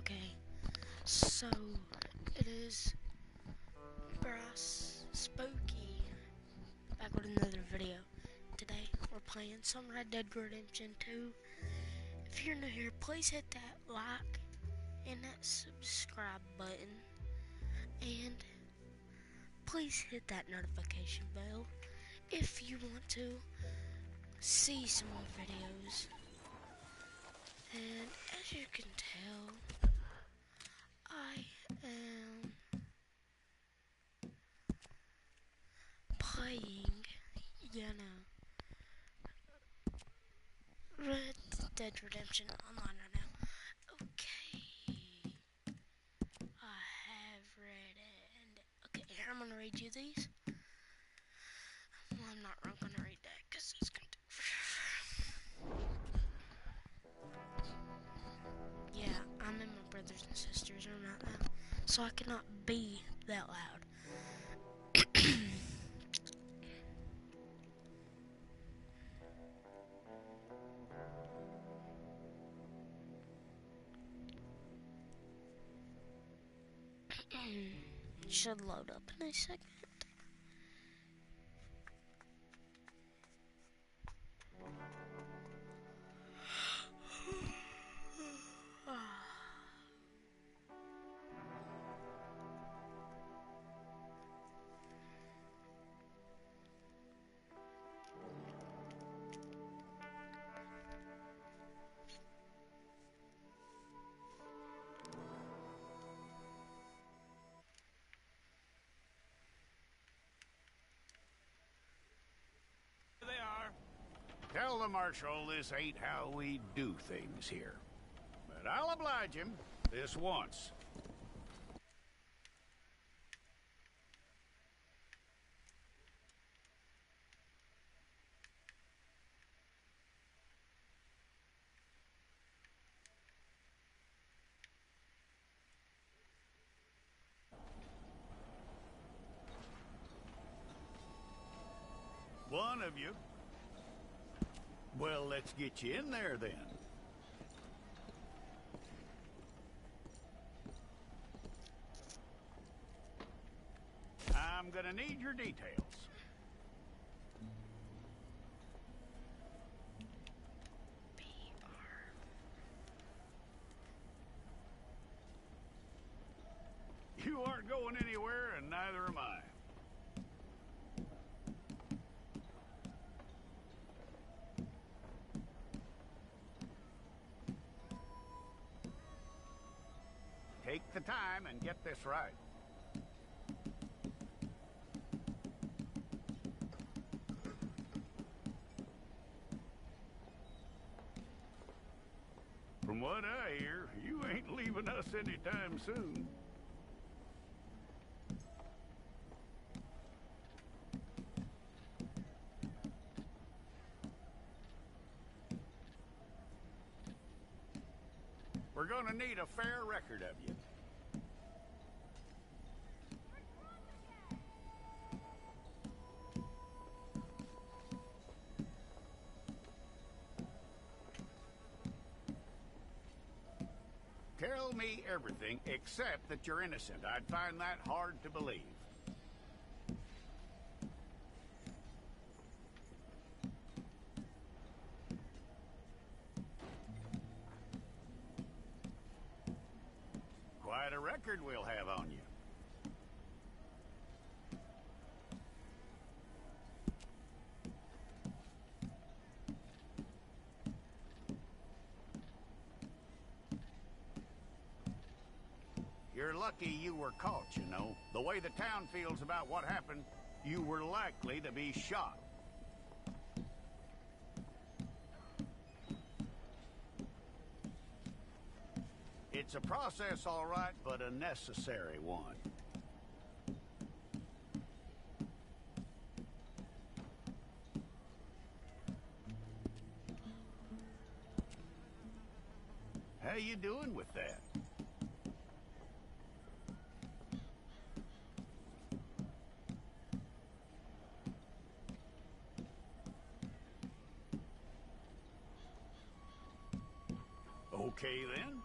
Okay, so it is Brass Spooky back with another video. Today we're playing some Red Dead Redemption 2. If you're new here, please hit that like and that subscribe button, and please hit that notification bell if you want to see some more videos. And as you can tell, I am playing, Red Dead Redemption Online right now. Okay, I have read it. Okay, here I'm gonna read you these. Well, I'm not gonna read that because it's gonna take forever. Yeah, I'm in my brother's and sister's room right now, so I cannot be that loud. Should load up in a second. Tell the Marshal this ain't how we do things here. But I'll oblige him this once. One of you. Well, let's get you in there then. I'm gonna need your details. You aren't going anywhere, and neither am I. Take the time and get this right. From what I hear, you ain't leaving us anytime soon. We're gonna need a fair record of you. Tell me everything except that you're innocent. I'd find that hard to believe. Quite a record we'll have on you. You're lucky you were caught, you know. The way the town feels about what happened, you were likely to be shot. It's a process, all right, but a necessary one. How you doing with that? Okay, then.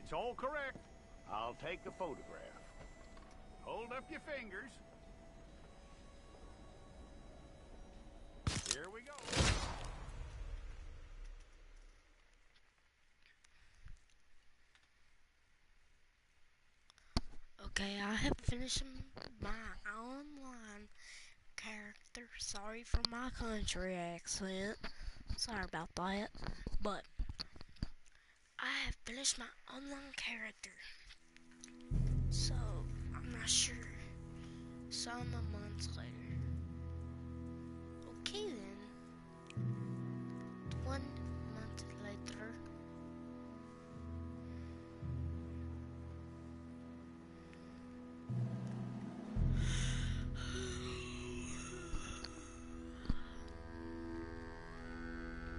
It's all correct. I'll take a photograph. Hold up your fingers. Here we go. Okay, I have finished my online character. Sorry for my country accent. Sorry about that. But I have finished my online character. So, I'm not sure. Some months later. Okay then. 1 month later.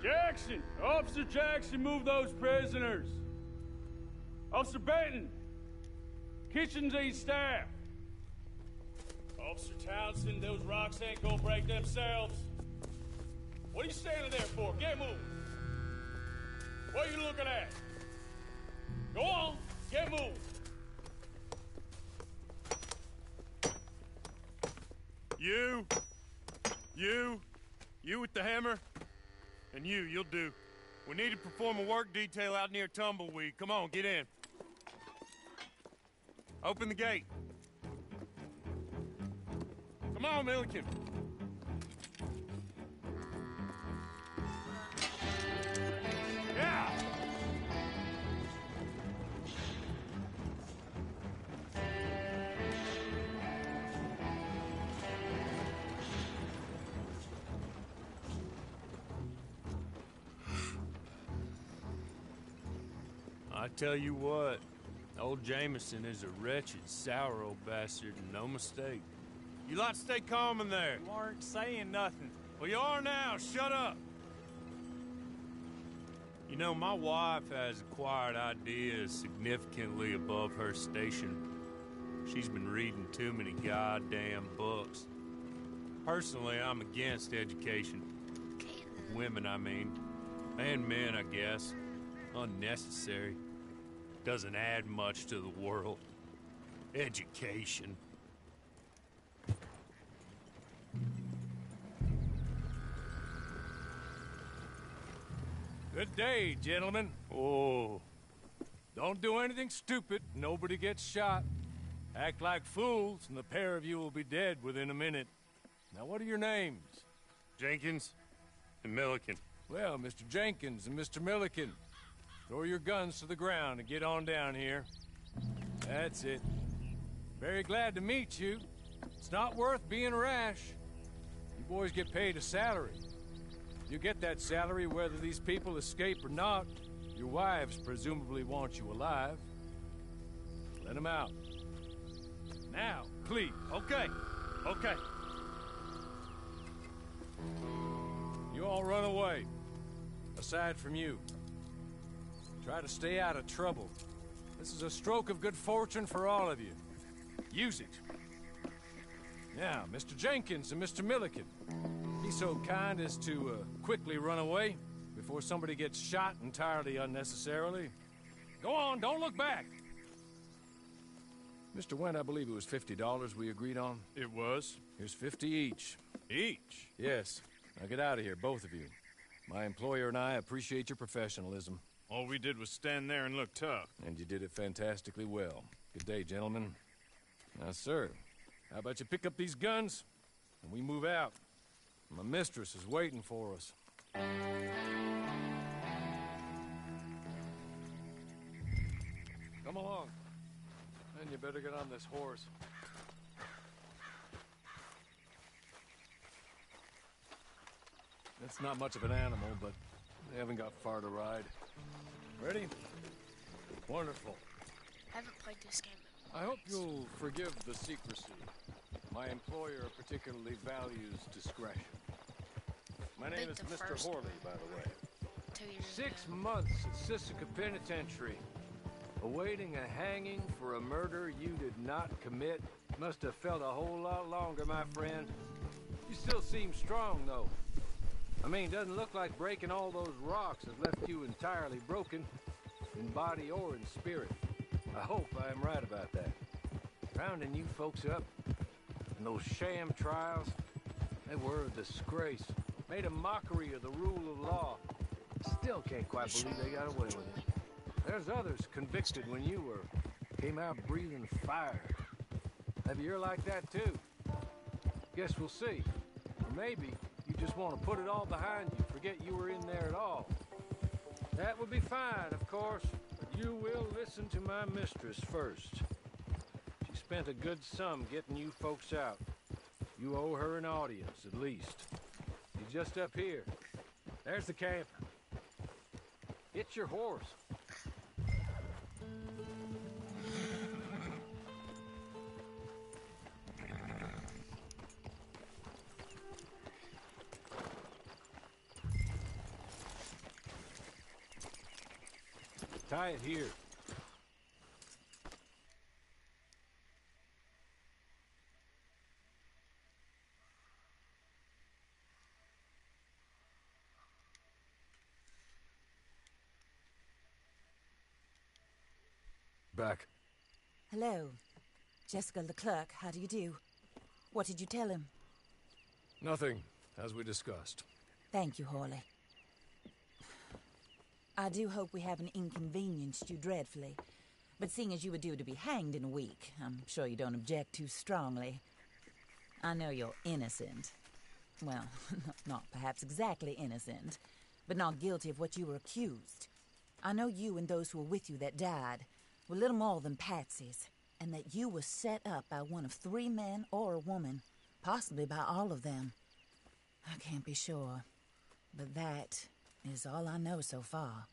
Jackson! Officer Jackson, move those prisoners! Officer Benton! Kitchens ain't staff! Officer Townsend, those rocks ain't gonna break themselves. What are you standing there for? Get moving! What are you looking at? Go on, get moving! You with the hammer? And you'll do. We need to perform a work detail out near Tumbleweed. Come on, get in. Open the gate. Come on, Milliken. Yeah! I tell you what, old Jameson is a wretched, sour old bastard, and no mistake. You lot stay calm in there. You aren't saying nothing. Well, you are now. Shut up. You know, my wife has acquired ideas significantly above her station. She's been reading too many goddamn books. Personally, I'm against education. Okay then. Women, I mean. And men, I guess. Unnecessary. Doesn't add much to the world. Education. Good day, gentlemen. Oh. Don't do anything stupid. Nobody gets shot. Act like fools, and the pair of you will be dead within a minute. Now, what are your names? Jenkins and Milliken. Well, Mr. Jenkins and Mr. Milliken, throw your guns to the ground and get on down here. That's it. Very glad to meet you. It's not worth being rash. You boys get paid a salary. You get that salary whether these people escape or not. Your wives presumably want you alive. Let them out. Now, please. Okay. Okay. You all run away. Aside from you. Try to stay out of trouble. This is a stroke of good fortune for all of you. Use it. Now, Mr. Jenkins and Mr. Milliken, be so kind as to quickly run away before somebody gets shot entirely unnecessarily. Go on, don't look back. Mr. Wendt, I believe it was $50 we agreed on. It was. Here's 50 each. Each? Yes. Now get out of here, both of you. My employer and I appreciate your professionalism. All we did was stand there and look tough. And you did it fantastically well. Good day, gentlemen. Now, sir, how about you pick up these guns and we move out? My mistress is waiting for us. Come along. And you better get on this horse. It's not much of an animal, but they haven't got far to ride. Ready? Wonderful. I haven't played this game in I hope you'll forgive the secrecy. My employer particularly values discretion. My name Beat is the Mr. first Horley, one. by the way. 2 years 6 ago. months at Sisika Penitentiary. Awaiting a hanging for a murder you did not commit. Must have felt a whole lot longer, my friend. You still seem strong, though. I mean, doesn't look like breaking all those rocks has left you entirely broken. in body or in spirit. I hope I am right about that. Rounding you folks up, and those sham trials, they were a disgrace. Made a mockery of the rule of law. Still can't quite believe they got away with it. There's others convicted when you were. Came out breathing fire. Maybe you're like that too. Guess we'll see. Or maybe you just want to put it all behind you, forget you were in there at all. That would be fine, of course, but you will listen to my mistress first. She spent a good sum getting you folks out. You owe her an audience, at least. She's just up here. There's the camp. Get your horse. Tie it here. Back. Hello. Jessica Leclerc, how do you do? What did you tell him? Nothing, as we discussed. Thank you, Hawley. I do hope we haven't inconvenienced you dreadfully. But seeing as you were due to be hanged in a week, I'm sure you don't object too strongly. I know you're innocent. Well, not perhaps exactly innocent, but not guilty of what you were accused. I know you and those who were with you that died were little more than patsies, and that you were set up by one of 3 men or a woman, possibly by all of them. I can't be sure, but that is all I know so far.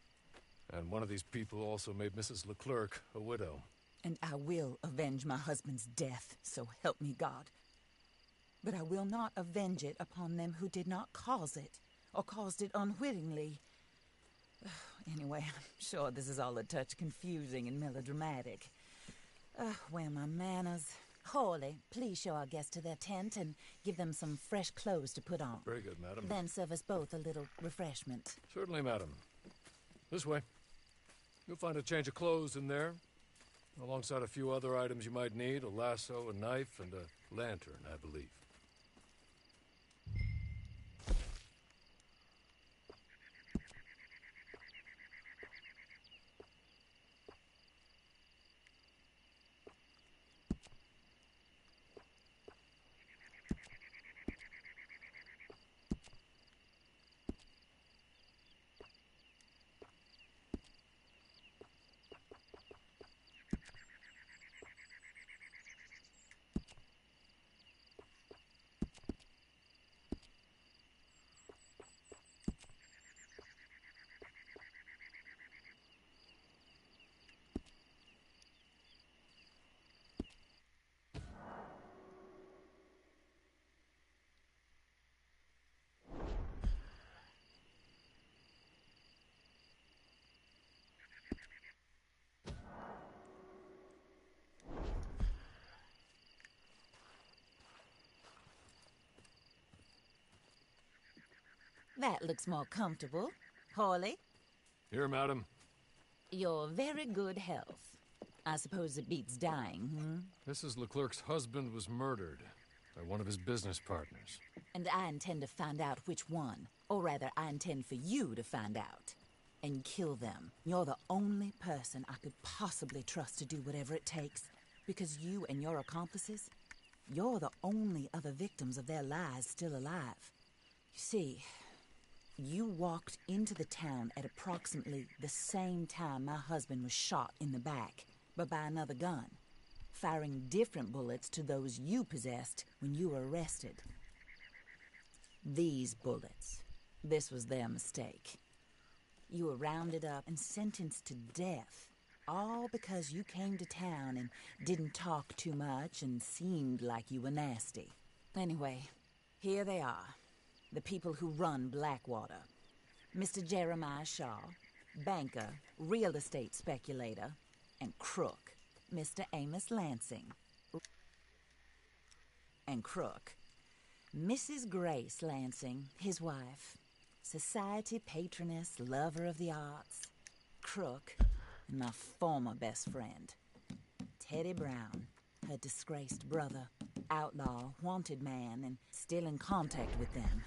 And one of these people also made Mrs. Leclerc a widow. And I will avenge my husband's death, so help me God. But I will not avenge it upon them who did not cause it, or caused it unwittingly. Anyway, I'm sure this is all a touch confusing and melodramatic. Where are my manners? Hawley, please show our guests to their tent and give them some fresh clothes to put on. Very good, madam. Then serve us both a little refreshment. Certainly, madam. This way. You'll find a change of clothes in there, alongside a few other items you might need, a lasso, a knife, and a lantern, I believe. That looks more comfortable. Hawley? Here, madam. Your very good health. I suppose it beats dying, Mrs. Leclerc's husband was murdered by one of his business partners. And I intend to find out which one. Or rather, I intend for you to find out. And kill them. You're the only person I could possibly trust to do whatever it takes. Because you and your accomplices, you're the only other victims of their lies still alive. You see, you walked into the town at approximately the same time my husband was shot in the back, but by another gun, firing different bullets to those you possessed when you were arrested. These bullets, this was their mistake. You were rounded up and sentenced to death, all because you came to town and didn't talk too much and seemed like you were nasty. Anyway, here they are. The people who run Blackwater. Mr. Jeremiah Shaw, banker, real estate speculator, and crook, Mr. Amos Lansing. And crook, Mrs. Grace Lansing, his wife, society patroness, lover of the arts. Crook, and my former best friend, Teddy Brown, her disgraced brother, outlaw, wanted man, and still in contact with them.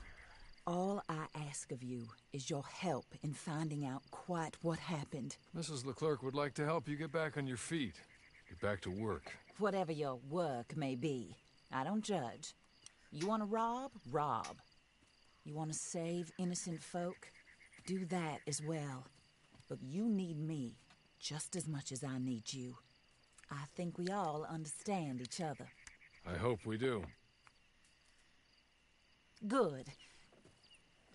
All I ask of you is your help in finding out quite what happened. Mrs. Leclerc would like to help you get back on your feet. Get back to work. Whatever your work may be, I don't judge. You want to rob? Rob. You want to save innocent folk? Do that as well. But you need me just as much as I need you. I think we all understand each other. I hope we do. Good.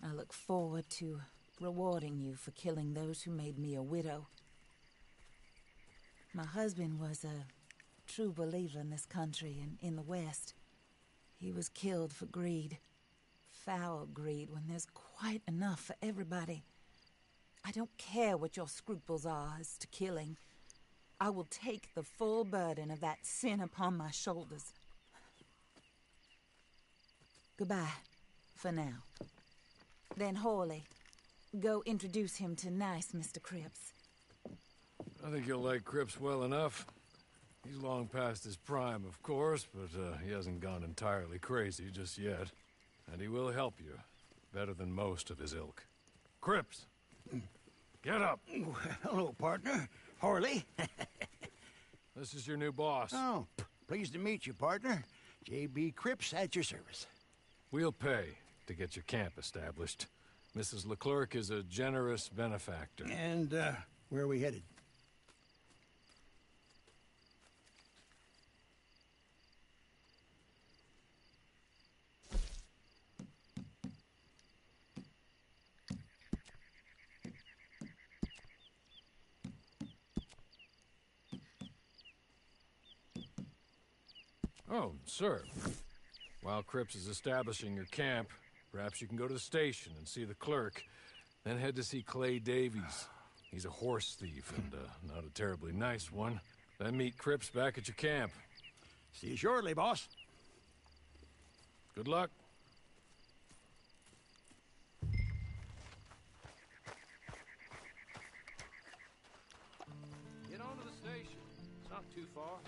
I look forward to rewarding you for killing those who made me a widow. My husband was a true believer in this country and in the West. He was killed for greed. Foul greed when there's quite enough for everybody. I don't care what your scruples are as to killing. I will take the full burden of that sin upon my shoulders. Goodbye, for now. Then Hawley, go introduce him to nice Mr. Cripps. I think you'll like Cripps well enough. He's long past his prime, of course, but he hasn't gone entirely crazy just yet. And he will help you, better than most of his ilk. Cripps! Get up! Hello, partner. Harley. This is your new boss. Oh, pleased to meet you, partner. J.B. Cripps at your service. We'll pay to get your camp established. Mrs. Leclerc is a generous benefactor. And, where are we headed? Oh, sir. While Cripps is establishing your camp, perhaps you can go to the station and see the clerk, then head to see Clay Davies. He's a horse thief and not a terribly nice one. Then meet Cripps back at your camp. See you shortly, boss. Good luck. Get on to the station. It's not too far.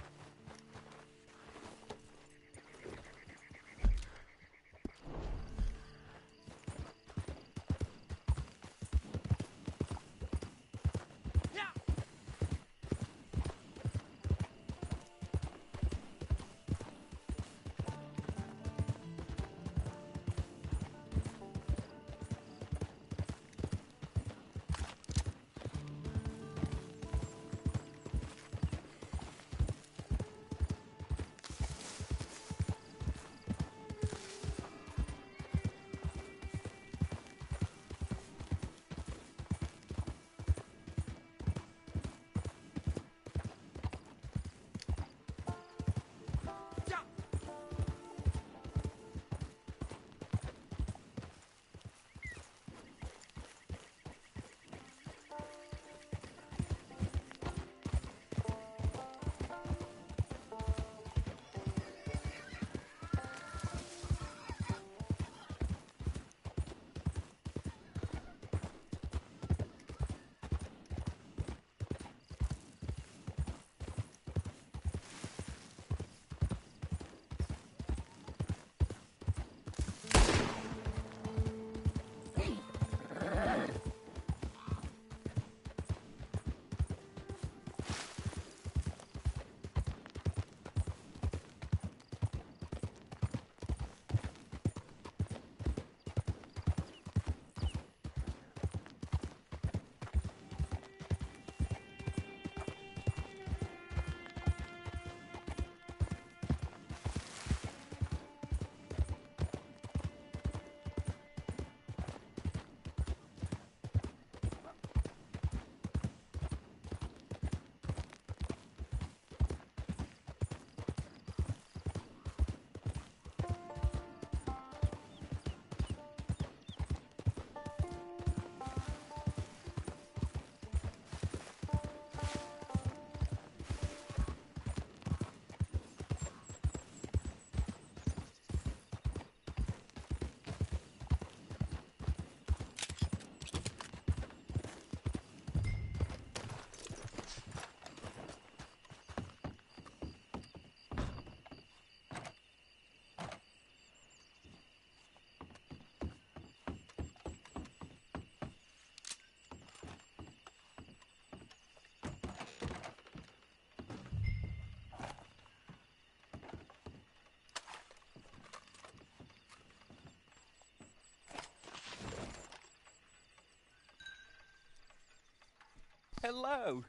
hello.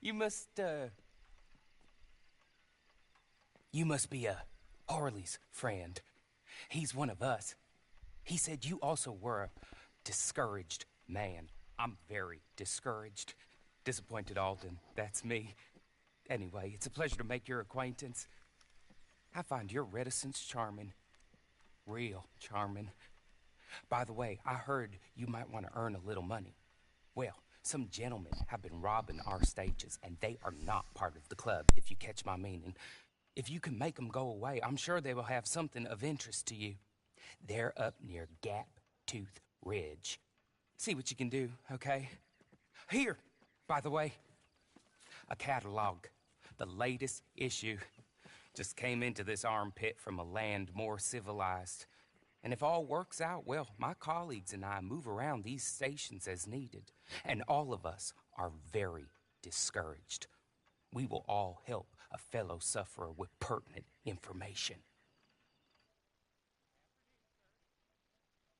You must be Harley's friend. He's one of us. He said you also were a discouraged man. I'm very discouraged. Disappointed Alden, that's me. Anyway, it's a pleasure to make your acquaintance. I find your reticence charming. Real charming. By the way, I heard you might want to earn a little money. Well, some gentlemen have been robbing our stages, and they are not part of the club, if you catch my meaning. If you can make them go away, I'm sure they will have something of interest to you. They're up near Gap Tooth Ridge. See what you can do, okay? Here, by the way, a catalog. The latest issue. Just came into this armpit from a land more civilized. And if all works out, well, my colleagues and I move around these stations as needed. And all of us are very discouraged. We will all help a fellow sufferer with pertinent information.